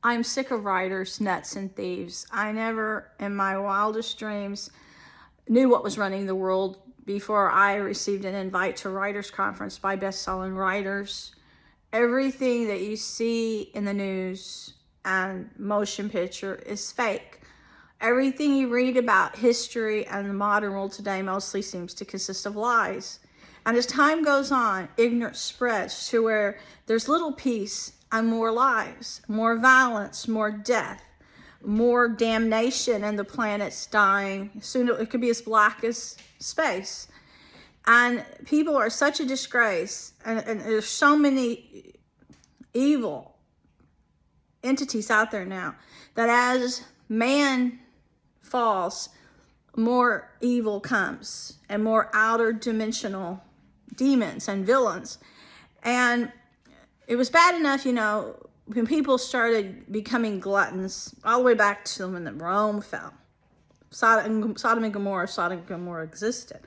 I'm sick of writers, nuts, and thieves. I never, in my wildest dreams, knew what was running the world before I received an invite to a writers' conference by best-selling writers. Everything that you see in the news and motion picture is fake. Everything you read about history and the modern world today mostly seems to consist of lies. And as time goes on, ignorance spreads to where there's little peace and more lies, more violence, more death, more damnation, and the planet's dying. Soon it could be as black as space. And people are such a disgrace, and there's so many evil entities out there now that as man falls, more evil comes and more outer dimensional demons and villains. And it was bad enough, when people started becoming gluttons, all the way back to when Rome fell. Sodom and Gomorrah existed.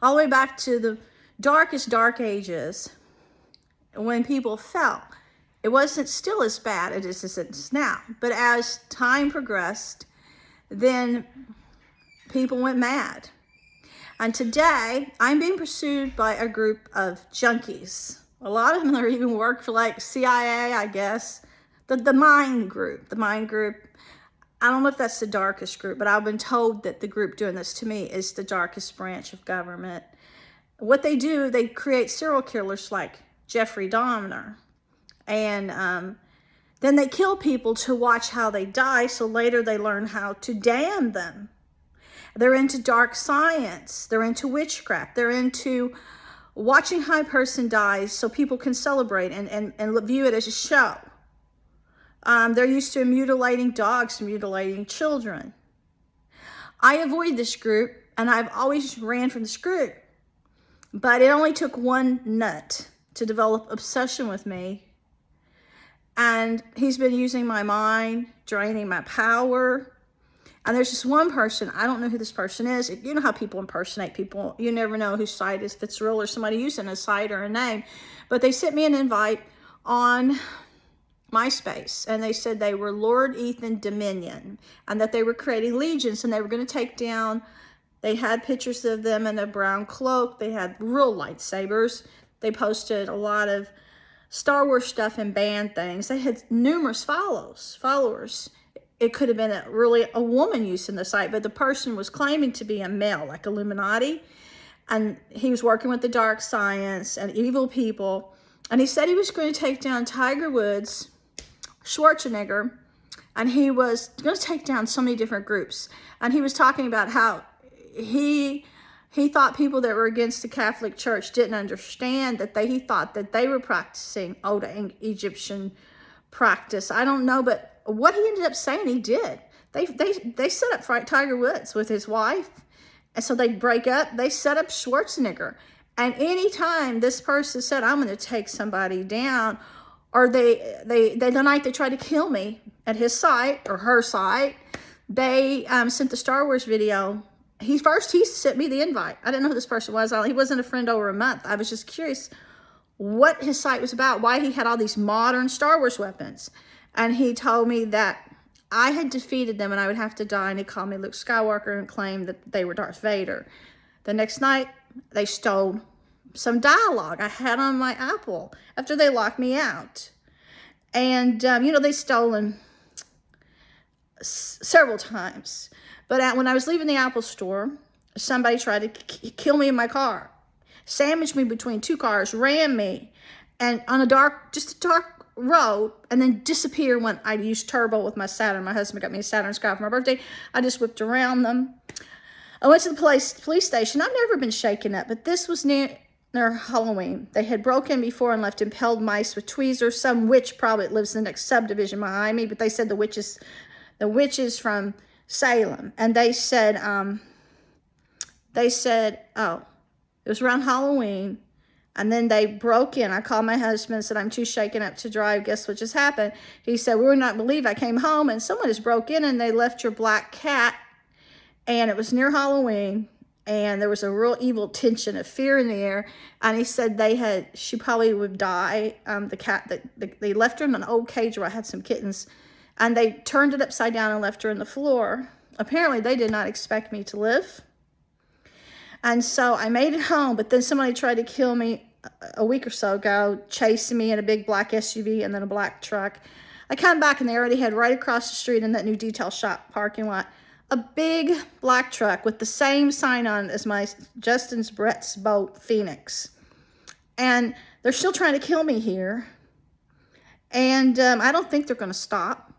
All the way back to the darkest dark ages, when people fell. It wasn't still as bad as it is now. But as time progressed, then people went mad. And today, I'm being pursued by a group of junkies. A lot of them are even work for like CIA, I guess. The Mind Group. The Mind Group. I don't know if that's the darkest group, but I've been told that the group doing this to me is the darkest branch of government. What they do, they create serial killers like Jeffrey Dahmer. And then they kill people to watch how they die, so later they learn how to damn them. They're into dark science. They're into witchcraft. They're into watching how a person dies so people can celebrate and view it as a show. They're used to mutilating dogs, mutilating children. I avoid this group, and I've always ran from this group. But it only took one nut to develop obsession with me. And he's been using my mind, draining my power. And there's just one person, I don't know who this person is. You know how people impersonate people. You never know whose site is, if it's real or somebody using a site or a name. But they sent me an invite on MySpace, and they said they were Lord Ethan Dominion, and that they were creating legions, and they were going to take down, they had pictures of them in a brown cloak. They had real lightsabers. They posted a lot of Star Wars stuff and banned things. They had numerous followers. It could have been really a woman using the site, but the person was claiming to be a male, like Illuminati. And he was working with the dark science and evil people. And he said he was going to take down Tiger Woods, Schwarzenegger, and he was going to take down so many different groups. And he was talking about how he thought people that were against the Catholic Church didn't understand that he thought that they were practicing old Egyptian practice. I don't know, but what he ended up saying, he did. They set up Tiger Woods with his wife, and so they break up. They set up Schwarzenegger, and anytime this person said, "I'm going to take somebody down," or the night they tried to kill me at his site or her site, they sent the Star Wars video. He sent me the invite. I didn't know who this person was. He wasn't a friend over a month. I was just curious what his site was about, why he had all these modern Star Wars weapons. And he told me that I had defeated them and I would have to die. And he called me Luke Skywalker and claimed that they were Darth Vader. The next night, they stole some dialogue I had on my Apple after they locked me out. And, they stolen several times. But when I was leaving the Apple store, somebody tried to kill me in my car, sandwiched me between two cars, ran me, and on a dark road, and then disappear when I used turbo with my Saturn. My husband got me a Saturn Sky for my birthday. I just whipped around them. I went to the police station. I've never been shaken up, but this was near Halloween. They had broken before and left impaled mice with tweezers. Some witch probably lives in the next subdivision behind me, but they said the witches from Salem. And they said, oh, it was around Halloween. And then they broke in. I called my husband and said, "I'm too shaken up to drive. Guess what just happened?" He said, "We would not believe I came home and someone just broke in and they left your black cat." And it was near Halloween. And there was a real evil tension of fear in the air. And he said she probably would die. The cat, they left her in an old cage where I had some kittens. and they turned it upside down and left her on the floor. Apparently, they did not expect me to live. And so I made it home, but then somebody tried to kill me a week or so ago, chasing me in a big black SUV and then a black truck. I come back and they already had right across the street in that new detail shop parking lot, a big black truck with the same sign on it as my Justin's Brett's boat, Phoenix. And they're still trying to kill me here. And I don't think they're going to stop.